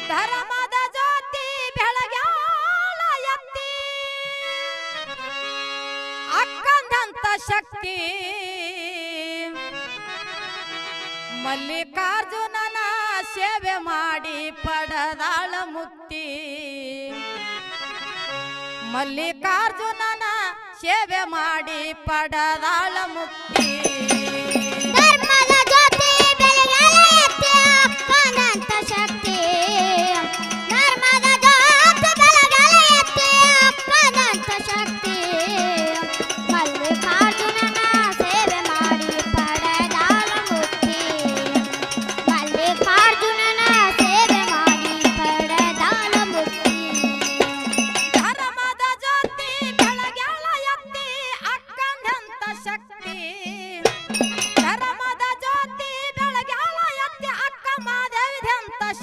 ಧರ್ಮದ ಜ್ಯೋತಿ ಬೆಳಗ್ಯಾಳ ಎತ್ತಿ ಅಕ್ಕಂದಂತ ಶಕ್ತಿ ಮಲ್ಲಿಕಾರ್ಜುನನ ಸೇವೆ ಮಾಡಿ ಪಡದಾಳ ಮುಕ್ತಿ ಮಲ್ಲಿಕಾರ್ಜುನನ ಸೇವೆ ಮಾಡಿ ಪಡದಾಳ ಮುಕ್ತಿ